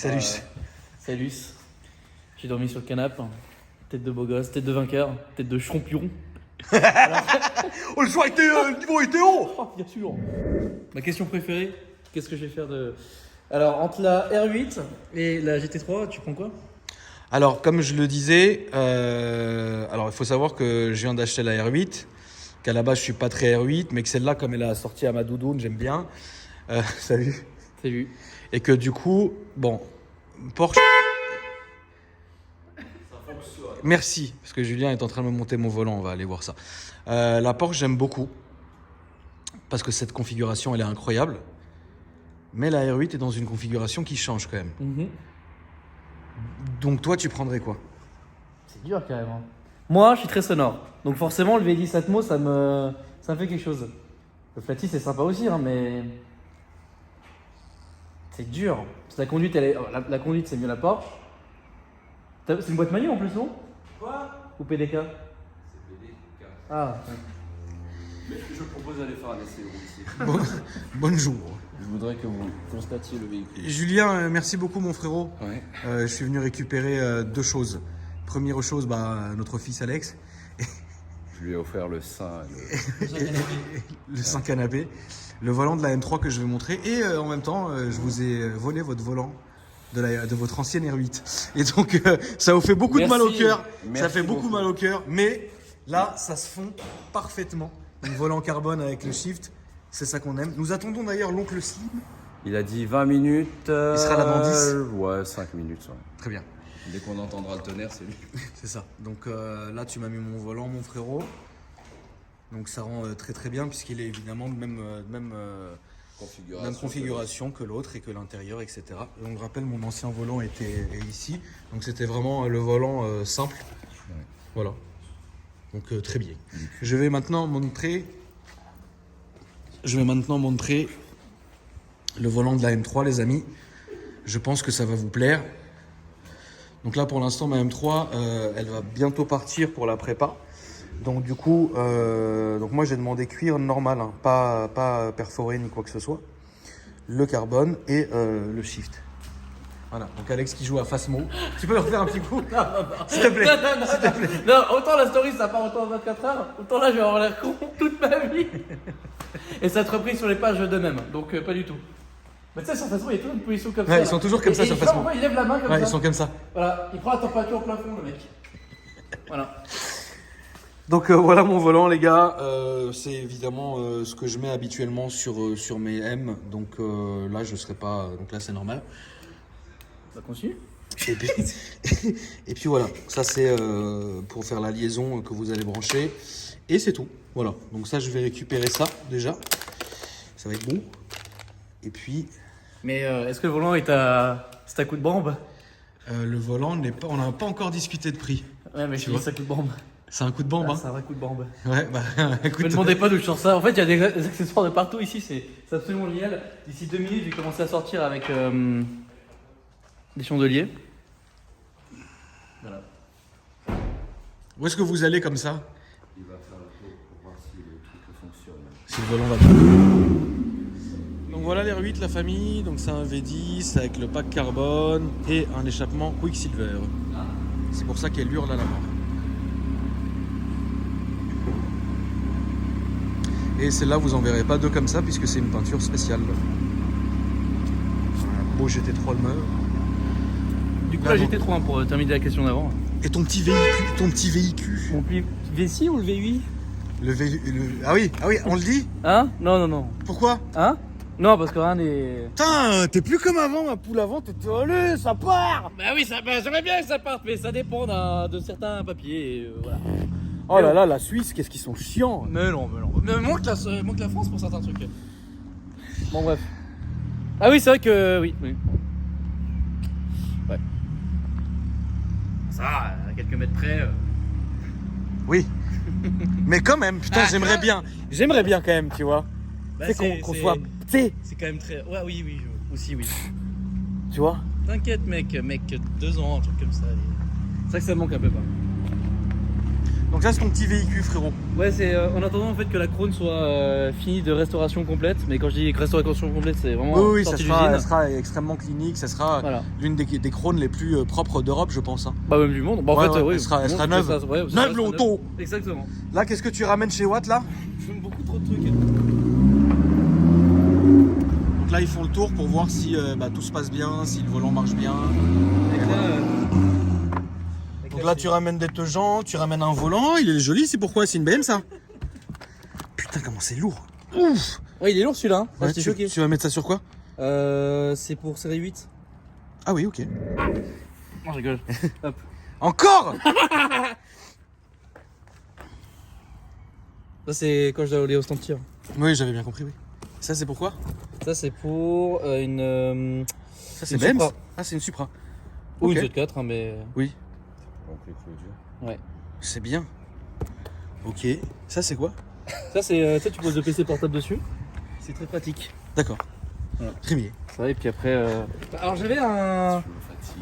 Salut. Salut. J'ai dormi sur le canapé. Tête de beau gosse, tête de vainqueur, tête de champion. Oh, le choix était, le niveau était haut. Oh, bien sûr. Ma question préférée, qu'est-ce que je vais faire de... Alors, entre la R8 et la GT3, tu prends quoi? Alors, comme je le disais, alors il faut savoir que je viens d'acheter la R8, qu'à la base je suis pas très R8, mais que celle-là, comme elle a sorti à ma doudoune, j'aime bien. Salut. Salut. Et que du coup, bon, Porsche. Merci, parce que Julien est en train de me monter mon volant, on va aller voir ça. La Porsche, j'aime beaucoup, parce que cette configuration, elle est incroyable. Mais la R8 est dans une configuration qui change quand même. Mhm. Donc toi, tu prendrais quoi? C'est dur carrément. Moi, je suis très sonore. Donc forcément, le V10 Atmo, ça me fait quelque chose. Le Flaty, c'est sympa aussi, hein, mais... C'est dur. Parce que la conduite, la conduite, c'est mieux la Porsche. C'est une boîte manuelle en plus, non? Quoi? Ou PDK? C'est PDK. Ah. Mais je propose d'aller faire un essai routier. Bonjour. Je voudrais que vous constatiez le véhicule. Julien, merci beaucoup mon frérot. Ouais. Je suis venu récupérer deux choses. Première chose, notre fils Alex. Je lui ai offert le sein. Le sein canapé. Le volant de la M3 que je vais montrer. Et en même temps, je vous ai volé votre volant de votre ancienne R8. Et donc, ça vous fait beaucoup de mal au cœur. Ça fait beaucoup mal au cœur. Mais là, ça se fond parfaitement. Un volant carbone avec le shift, c'est ça qu'on aime. Nous attendons d'ailleurs l'oncle Slim. Il a dit 20 minutes. Il sera là dans 10. Ouais, 5 minutes. Ouais. Très bien. Dès qu'on entendra le tonnerre, c'est lui. C'est ça. Donc là, tu m'as mis mon volant, mon frérot. Donc ça rend très très bien puisqu'il est évidemment de même configuration que l'autre et que l'intérieur, etc. Et donc je rappelle, mon ancien volant est ici. Donc c'était vraiment le volant simple. Ouais. Voilà. Donc très bien. Je vais maintenant montrer le volant de la M3, les amis. Je pense que ça va vous plaire. Donc là, pour l'instant, ma M3, elle va bientôt partir pour la prépa. Donc du coup, donc moi j'ai demandé cuir normal, hein, pas perforé ni quoi que ce soit. Le carbone et le shift. Voilà, donc Alex qui joue à Phasmo. Tu peux me refaire un petit coup? S'il te plaît. S'il te plaît. Non, autant la story ça part autant en 24 heures, autant là je vais avoir l'air con toute ma vie. Et ça te repris sur les pages d'eux-mêmes, donc pas du tout. Mais tu sais, sur Facebook, il y a toujours une position comme ça. Ouais, ils sont toujours comme ça sur Facebook. Il lève la main comme ça. Ouais, ils sont comme ça. Voilà, il prend la température au plafond, le mec. Voilà. Donc voilà mon volant, les gars. C'est évidemment ce que je mets habituellement sur mes M. Donc là, je serai pas. Donc là, c'est normal. Ça continue. Et puis voilà, ça c'est pour faire la liaison que vous allez brancher. Et c'est tout. Voilà. Donc ça, je vais récupérer ça déjà. Ça va être bon. Et puis. Mais est-ce que le volant est à coup de bombe? Le volant n'est pas. On n'a pas encore discuté de prix. Ouais, mais je dis ça coup de bombe. C'est un coup de bombe, Ah, hein. c'est un vrai coup de bombe. Ouais, bah écoute. Ne me demandez pas d'où je sors ça. En fait, il y a des accessoires de partout ici, c'est absolument génial. D'ici 2 minutes, je vais commencer à sortir avec des chandeliers. Voilà. Où est-ce que vous allez comme ça? Il va faire le tour pour voir si le truc fonctionne. Si le volant va bien. Donc voilà les R8, la famille. Donc c'est un V10 avec le pack carbone et un échappement Quicksilver. C'est pour ça qu'elle hurle à la mort. Et celle-là, vous en verrez pas deux comme ça puisque c'est une peinture spéciale. Un beau GT3 de meurtre. Du coup, Là, là, donc- j'étais trop pour terminer la question d'avant. Et ton petit véhicule. Mon V6 ou le V8? Ah oui, on le dit? Hein? Non. Pourquoi? Hein? Non, parce que rien n'est. Putain, t'es plus comme avant, ma poule avant, t'étais allé, ça part! Bah oui, j'aimerais bien que ça parte, mais ça dépend de certains papiers. Et, voilà. Oh là là, la Suisse, qu'est-ce qu'ils sont chiants! Mais non. Mais moins que la France pour certains trucs. Bon, bref. Ah oui, c'est vrai que. Oui. Ouais. Ça, à quelques mètres près. Oui. Mais quand même, putain, Ah, j'aimerais bien quand même, tu vois. Bah, Tu sais qu'on soit. Tu sais, C'est quand même très. Ouais, oui, aussi, oui. tu vois. T'inquiète, mec, 2 ans, un truc comme ça. C'est vrai que ça me manque un peu pas. Donc là, c'est ton petit véhicule, frérot. Ouais, c'est en attendant en fait que la Krone soit finie de restauration complète. Mais quand je dis restauration complète, c'est vraiment Oui, ça sortie sera, d'usine. elle sera extrêmement clinique. Ça sera Voilà. l'une des Krones les plus propres d'Europe, je pense. Hein. Bah même du monde. Bah, en Ouais, fait, ouais, oui. elle sera du monde, neuve. ça, ouais, ça Neuve, reste l'auto. Exactement. Là, qu'est-ce que tu ramènes chez Watt, là? Je fume beaucoup trop de trucs. Donc là, ils font le tour pour voir si tout se passe bien, si le volant marche bien. Avec là, Donc là, tu ramènes des tenants, tu ramènes un volant. Il est joli, c'est pourquoi? C'est une BM, ça? Putain, comment c'est lourd. Ouf. Ouais, il est lourd celui-là. Hein. Ouais, J'étais choqué. tu vas mettre ça sur quoi? C'est pour série 8. Ah oui, ok. Non, je rigole. Hop. Encore? Ça, c'est quand je dois aller au stand de tir. Oui, j'avais bien compris, oui. Ça, c'est pourquoi? Ça, c'est pour une. Ça, c'est Une BM? Supra. Ah, c'est une Supra. Ou Ok. une Z4, hein, mais. Oui, Donc les clôtures. Ouais. c'est bien. Ok. Ça, c'est quoi? Ça, c'est. Tu sais, tu poses le PC portable dessus. C'est très pratique. D'accord. Voilà. Très bien. Ça va, et puis après. Alors, j'avais un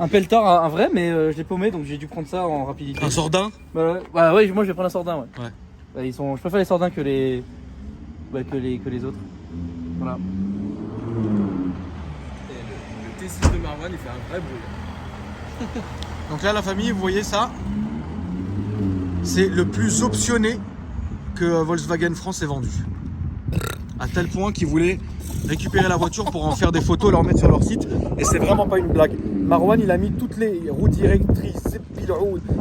Peltor, un vrai, mais je l'ai paumé, donc j'ai dû prendre ça en rapidité. Un sordin? Bah ouais, moi je vais prendre un sordin, ouais. Ouais. Bah, je préfère les sordins que les. Que les autres. Voilà. Le T6 de Marwan, il fait un vrai bruit. Donc là, la famille, vous voyez ça? C'est le plus optionné que Volkswagen France ait vendu. À tel point qu'ils voulaient récupérer la voiture pour en faire des photos, leur mettre sur leur site. Et c'est vraiment pas une blague. Marwan, il a mis toutes les roues directrices, il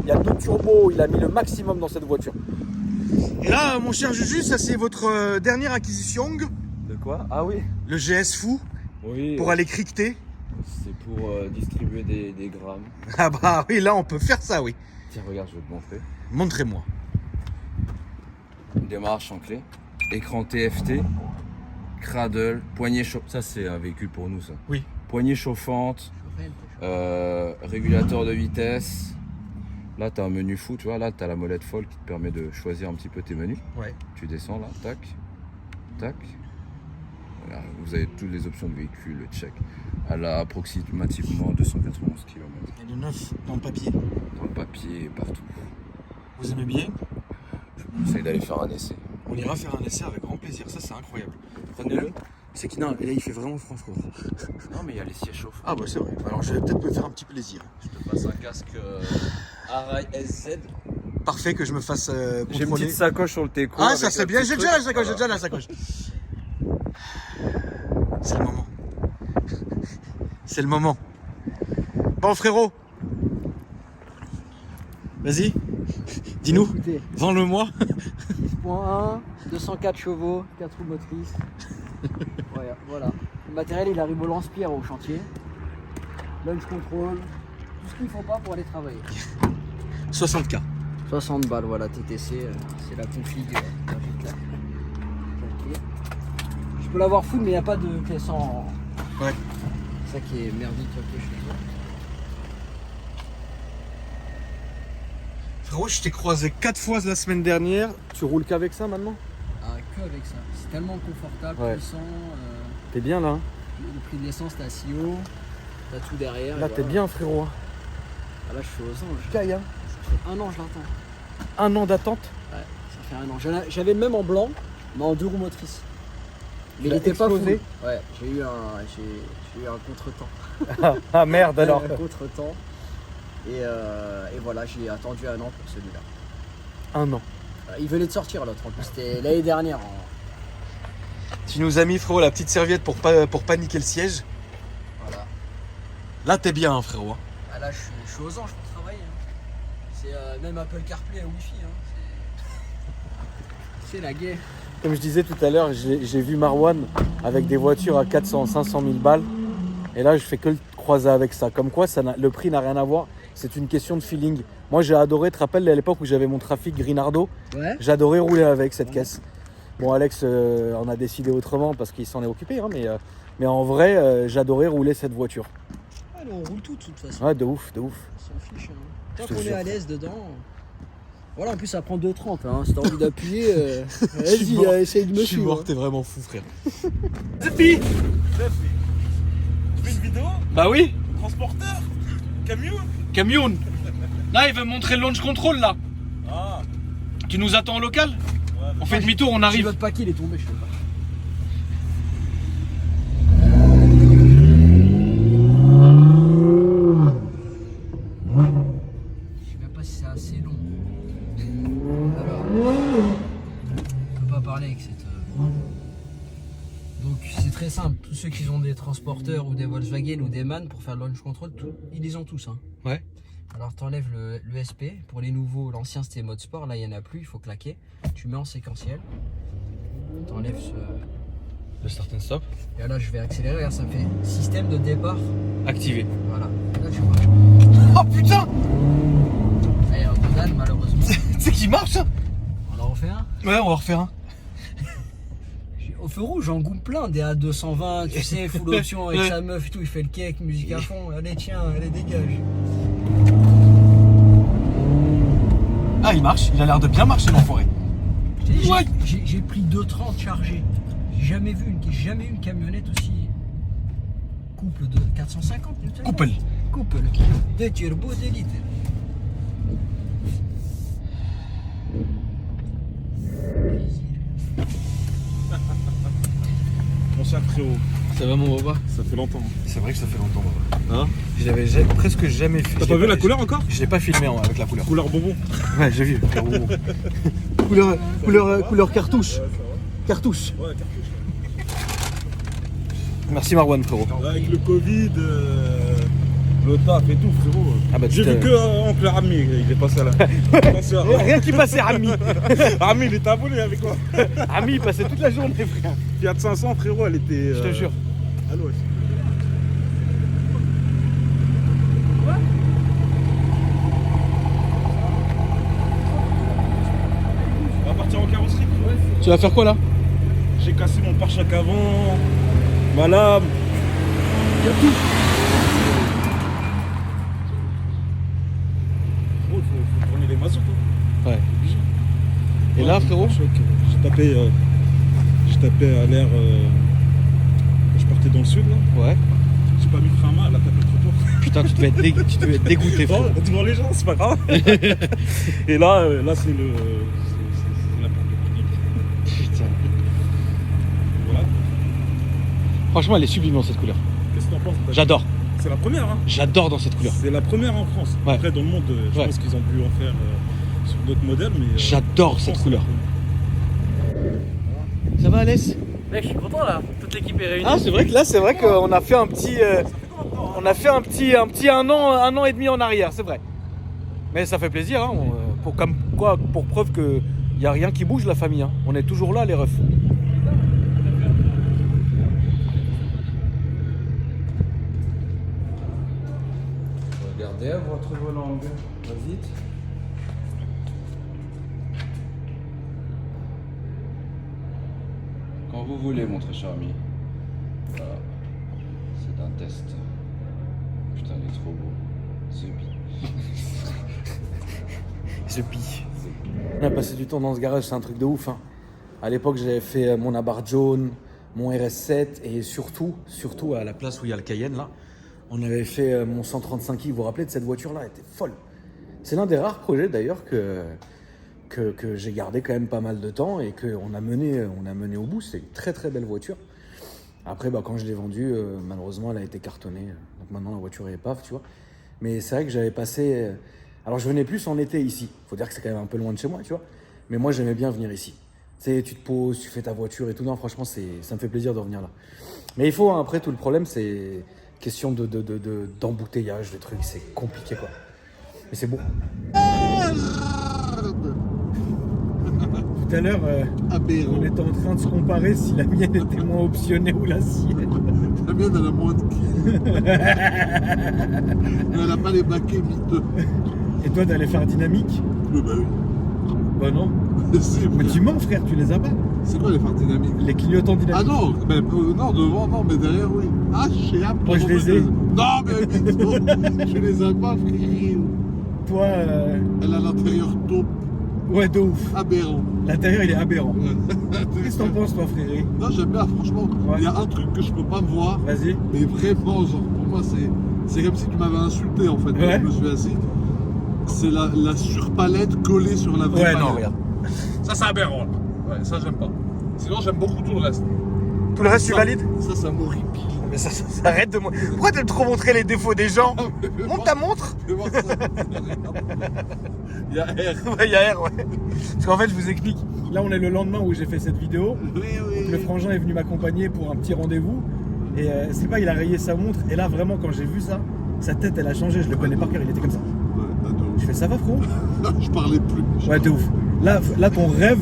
y a 2 turbos, il a mis le maximum dans cette voiture. Et là, mon cher Juju, ça c'est votre dernière acquisition, De quoi? Ah oui. le GS Fou, Oui. pour aller criqueter. C'est pour distribuer des grammes. Ah bah oui, là on peut faire ça, oui. Tiens, regarde, je vais te montrer. Montrez-moi. Démarrage en clé. Écran TFT. Cradle. Poignée chauffante. Ça, c'est un véhicule pour nous, ça. Oui. Poignée chauffante. Régulateur de vitesse. Là, tu as un menu fou, tu vois. Là, tu as la molette folle qui te permet de choisir un petit peu tes menus. Ouais. Tu descends là, tac, tac. Voilà, vous avez toutes les options de véhicule, le check. Elle a approximativement 291 km. Il y a du neuf dans le papier. Dans le papier et partout. Vous aimez bien? Je vous conseille d'aller faire un essai. On ira faire un essai avec grand plaisir, ça c'est incroyable. Prenez-le. C'est qu'il et là il fait vraiment froid. Non, mais il y a les sièges chauffants. Ah bah c'est vrai, alors je vais peut-être me faire un petit plaisir. Je te passe un casque Arai SZ. Parfait que je me fasse J'ai une contrôler. petite sacoche sur le Téco. Ah avec ça c'est un bien, petit j'ai truc. déjà la sacoche, Voilà. j'ai déjà la sacoche. C'est le moment. C'est le moment. Bon frérot. Vas-y. Dis-nous, Écoutez, vends-le-moi. 6.1, 204 chevaux, 4 roues motrices. Voilà. Le matériel, il arrive au lance-pierre au chantier. Launch control, tout ce qu'il ne faut pas pour aller travailler. 60K. 60 balles, voilà, TTC, c'est la config. Ok. Je peux l'avoir full, mais il n'y a pas de pièce en. Ouais. C'est ça qui est merdique, ok, je suis désolé. Frérot, je t'ai croisé 4 fois la semaine dernière. Tu roules qu'avec ça maintenant? Ah, que avec ça. C'est tellement confortable, Ouais. puissant. T'es bien là. Le prix de l'essence, t'as si haut. T'as tout derrière. Là et t'es voilà. bien frérot. Ah, là, je suis aux anges. Caille, hein. Ça fait 1 an, je l'attends. 1 an d'attente. Ouais, ça fait 1 an. J'avais le même en blanc, mais en 2 roues motrices. Mais il l'as était pas explosé full. Ouais, j'ai eu un contretemps. Ah merde alors. Un contretemps. Et voilà, j'ai attendu 1 an pour celui-là. 1 an. Il venait de sortir l'autre en plus, c'était l'année dernière. Tu nous as mis frérot la petite serviette pour pas niquer le siège. Voilà. Là t'es bien hein, frérot. Ah, là, je suis aux anges pour travailler. Hein. C'est même Apple CarPlay et Wi-Fi. Hein. C'est la guerre. Comme je disais tout à l'heure, j'ai vu Marwan avec des voitures à 400, 500 000 balles. Et là je fais que le croiser avec ça. Comme quoi le prix n'a rien à voir. C'est une question de feeling. Moi j'ai adoré, tu te rappelles à l'époque où j'avais mon trafic Grinardo, Ouais. j'adorais rouler avec cette caisse. Bon Alex en a décidé autrement parce qu'il s'en est occupé, hein, mais en vrai j'adorais rouler cette voiture. Allez, on roule tout de toute façon. Ouais de ouf, de ouf. On s'en fiche. Hein. Je Tant te qu'on est jure. à l'aise dedans. Voilà, en plus ça prend 2,30. Hein. Si t'as envie d'appuyer, Je suis mort. vas-y, essaye de me Je suis suivre. mort, t'es vraiment fou frère. Tu fais une vidéo? Bah oui, Transporteur? Camion? camion. Là il veut montrer le launch control là. Ah, Tu nous attends au local? On fait demi-tour, on Si arrive. votre paquet il est tombé, je sais pas. Je sais même pas si c'est assez long. Alors, on peut pas parler avec cette. Donc c'est très simple. Tous ceux qui ont des transporteurs ou des Volkswagen ou des MAN pour faire le launch control, ils les ont tous. Hein. Ouais. Alors t'enlèves le SP. Pour les nouveaux, l'ancien c'était mode sport. Là il n'y en a plus, il faut claquer. Tu mets en séquentiel. T'enlèves ce. Le start and stop. Et là je vais accélérer. Regarde, ça me fait système de départ. Activé. Voilà. Et là tu marches. Oh putain! Et en total, malheureusement. Tu sais qu'il marche, hein? On en refait un. Ouais, on va refaire un. Au feu rouge, j'en goume plein, des A220, tu sais, full option avec Ouais. sa meuf et tout, il fait le cake, musique à fond. Allez, tiens, allez, dégage. Ah, il marche. Il a l'air de bien marcher, l'enfoiré. Je t'ai dit, Ouais. j'ai pris 2,30 chargés. J'ai jamais vu une camionnette aussi. Couple de 450 Newton. Couple. Couple. De turbo, de litres. Plaisir. Bonsoir frérot, Ça va, mon papa? ça fait longtemps. C'est vrai que ça fait longtemps, papa. Hein? Je l'avais presque jamais fait. T'as pas vu la couleur encore? Je l'ai pas filmé avec la couleur. Couleur bonbon. Ouais, j'ai vu. couleur cartouche. Cartouche. Ouais, cartouche. Merci Marwan, frérot. Avec le Covid, le taf et tout frérot. Ah bah, J'ai tu vu t'es- que Oncle Rami, il est passé là. Attention, Rien qui passait, Rami. Rami il était abonné avec moi. Rami, il passait toute la journée, frère. Fiat 500 frérot, elle était... Je te jure. À l'ouest. On va partir en carrosserie. Tu vas faire quoi là? J'ai cassé mon pare-choc avant, ma lame. Il y a tout. Gros, faut tourner les mazots. Hein. Ouais. Et là, frérot? Pare-choc, j'ai tapé à l'air quand je partais dans le sud là. Ouais. J'ai pas mis le frein à main, elle a tapé le trottoir. Putain, tu devais être dégoûté, frérot. Bon, devant les gens, c'est pas grave. Et là, c'est la porte de clinique. Putain. Voilà. Franchement, elle est sublime dans cette couleur. Qu'est-ce que t'en penses? J'adore. C'est la première, hein. J'adore dans cette couleur. C'est la première en France. Ouais. Après, dans le monde, je Ouais. pense qu'ils ont dû en faire sur d'autres modèles, mais. J'adore en cette France, couleur. c'est Ça va, Alès? Mec, je suis content là, toute l'équipe est réunie. Ah, c'est vrai que là, c'est vrai qu'on a fait un petit. On a fait un petit 1 an et demi en arrière, c'est vrai. Mais ça fait plaisir, hein. Pour preuve que y a rien qui bouge, la famille. Hein. On est toujours là, les refs. Regardez à votre volant, va vite. Quand vous voulez, mon très cher ami. Voilà. C'est un test. Putain, il est trop beau. C'est bi. The Bee. On a passé du temps dans ce garage, c'est un truc de ouf. Hein. À l'époque, j'avais fait mon Abarth jaune, mon RS7 et surtout à la place où il y a le Cayenne là, on avait fait mon 135i. Vous vous rappelez de cette voiture-là? Elle était folle. C'est l'un des rares projets d'ailleurs que j'ai gardé quand même pas mal de temps et qu'on a mené au bout. C'est une très très belle voiture. Après, quand je l'ai vendue, malheureusement, elle a été cartonnée. Donc maintenant, la voiture est paf, tu vois. Mais c'est vrai que j'avais passé... Alors, je venais plus en été ici. Faut dire que c'est quand même un peu loin de chez moi, tu vois. Mais moi, j'aimais bien venir ici. Tu sais, tu te poses, tu fais ta voiture et tout. Non, franchement, ça me fait plaisir de revenir là. Mais il faut, hein, après, tout le problème, c'est question d'embouteillage, de trucs. C'est compliqué, quoi. Mais c'est beau. Tout à l'heure, on était en train de se comparer si la mienne était moins optionnée ou la sienne. La mienne, elle a moins de kills. Elle a pas les baquets miteux. Et toi, d'aller faire dynamique? Bah oui. Bah non. Si, Mais frère. tu mens, frère, tu les as pas. C'est quoi les phares dynamiques? Les clignotants Ah dynamiques. non, non, devant, non, mais derrière, oui. Ah, chez Apple. Moi, je les ai. Non, mais mytho. Je les ai pas, frère. Toi, Elle a l'intérieur top, ouais, de ouf. aberrant. L'intérieur, il est aberrant. Qu'est-ce que t'en penses, toi, fréré? Non, j'aime bien, franchement. Ouais. Il y a un truc que je peux pas voir, Vas-y. mais vraiment, genre, pour moi, c'est comme si tu m'avais insulté, en fait, quand Ouais. je me suis assis. C'est la surpalette collée sur la vraie Ouais, palette. non, regarde. Ça, c'est aberrant. Là. Ouais, ça, j'aime pas. Sinon, j'aime beaucoup tout le reste. Tout le reste, tu valides? Ça m'horripile. Mais ça arrête de moi. Pourquoi t'aimes trop montrer les défauts des gens? Montre ta montre. Fais voir ça. Il y a R. Ouais, il y a R, ouais. Parce qu'en fait, je vous explique. Là, on est le lendemain où j'ai fait cette vidéo. Oui, oui. Le frangin est venu m'accompagner pour un petit rendez-vous. Et c'est pas, il a rayé sa montre. Et là, vraiment, quand j'ai vu ça, sa tête, elle a changé. Je le connais par cœur. Il était comme ça. Ouais, Je fais, ça va, frérot? je parlais plus. Ouais, de ouf. Là, ton rêve,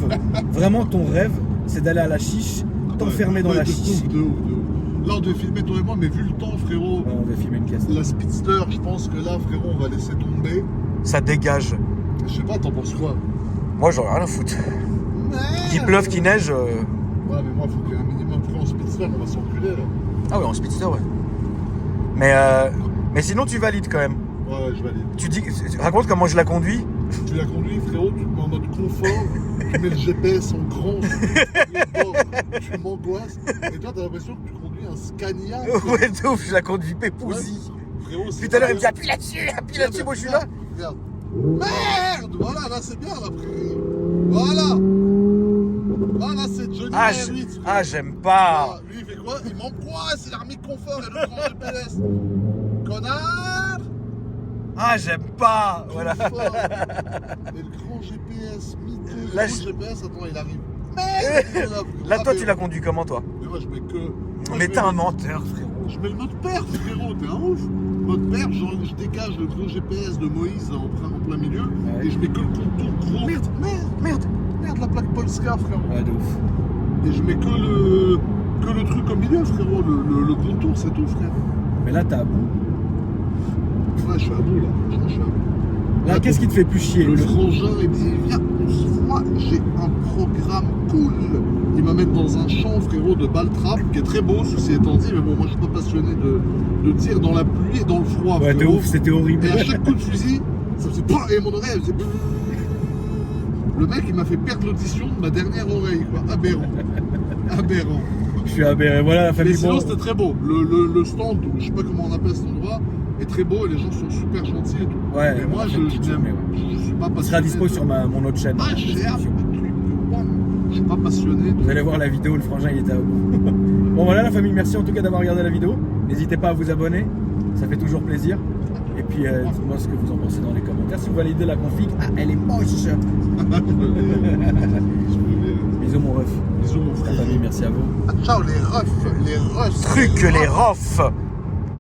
vraiment, ton rêve, c'est d'aller à la chiche, t'enfermer dans la chiche. De ouf. Là, on devait filmer toi et moi, mais vu le temps, frérot, Ouais, on va filmer une caisse. la Speedster, je pense que là, frérot, on va laisser tomber. Ça dégage. Je sais pas, t'en penses quoi? Moi, j'en ai rien à foutre. Qu'il pleuve, qu'il neige. Ouais, mais moi, faut qu'il y ait un minimum. Frérot, en Speedster, on va s'enculer, là. Ah ouais, en speedster, ouais. Mais sinon, tu valides quand même. Ouais, je valide. Tu dis, raconte comment je la conduis. Tu la conduis, frérot, tu te mets en mode confort, tu mets le GPS en grand, tu m'angoisses, et toi, t'as l'impression que tu conduis un Scania. Ouais, de ouf, je la conduis pépousie. Frérot, Puis tout à l'heure, il me dit appuie là-dessus, moi je suis là. Regarde. Merde! Voilà, là c'est bien, là, frérot. Voilà! Voilà, c'est Johnny Ah, R8. ah, j'aime pas. Lui, il fait quoi? Il m'angoisse, il a remis confort et le grand GPS. Connard! Ah, j'aime pas. Voilà. Confort. Et le grand GPS, mythique. Là, Le je- GPS, attends, il arrive. Merde! Là, toi, tu l'as conduit comment, toi? Mais moi, je mets que. moi, Mais je t'es mets- un menteur, frérot. Je mets le mode père, frérot, t'es un ouf. Mode père, genre, je dégage le gros GPS de Moïse en plein milieu et je mets que le contour gros. Merde, la plaque Polska, frérot. Ouais, de ouf. Et je mets que le truc au milieu, frérot, le contour, c'est tout, frère. Mais là, t'as à bout. Ouais, je suis à bout, là. Je suis à bout. Là, qu'est-ce qui te fait plus chier? Le frangin, il me dit, viens, on se voit, j'ai un programme cool. Il m'a mis dans un champ, frérot, de Baltrap, qui est très beau, ceci étant dit, mais bon, moi, je suis pas passionné de tir dans la pluie et dans le froid, Ouais, de frérot. ouf, c'était horrible. Et à chaque coup de fusil, ça faisait PAH et mon oreille, elle faisait PAH. Le mec, il m'a fait perdre l'audition de ma dernière oreille, quoi. Aberrant. Aberrant. Je suis aberré. Voilà la Mais famille. sinon, Bon. c'était très beau. Le stand, je sais pas comment on appelle cet endroit, est très beau et les gens sont super gentils et tout. Ouais, mais moi, on a je fait une petite journée, ouais. suis pas passionné. Il sera dispo de- sur mon autre chaîne. Ah, j'ai hâte de trucs. Je suis pas passionné de. Vous allez voir la vidéo, le frangin il était à bout. Bon voilà la famille, merci en tout cas d'avoir regardé la vidéo. N'hésitez pas à vous abonner, ça fait toujours plaisir. Et puis dites-moi ce que vous en pensez dans les commentaires. Si vous validez la config, ah elle est moche. Bisous mon ref. Bisous, mon La frère. famille, merci à vous. Ah, ciao, les refs. Les refs. Truc, les rofs.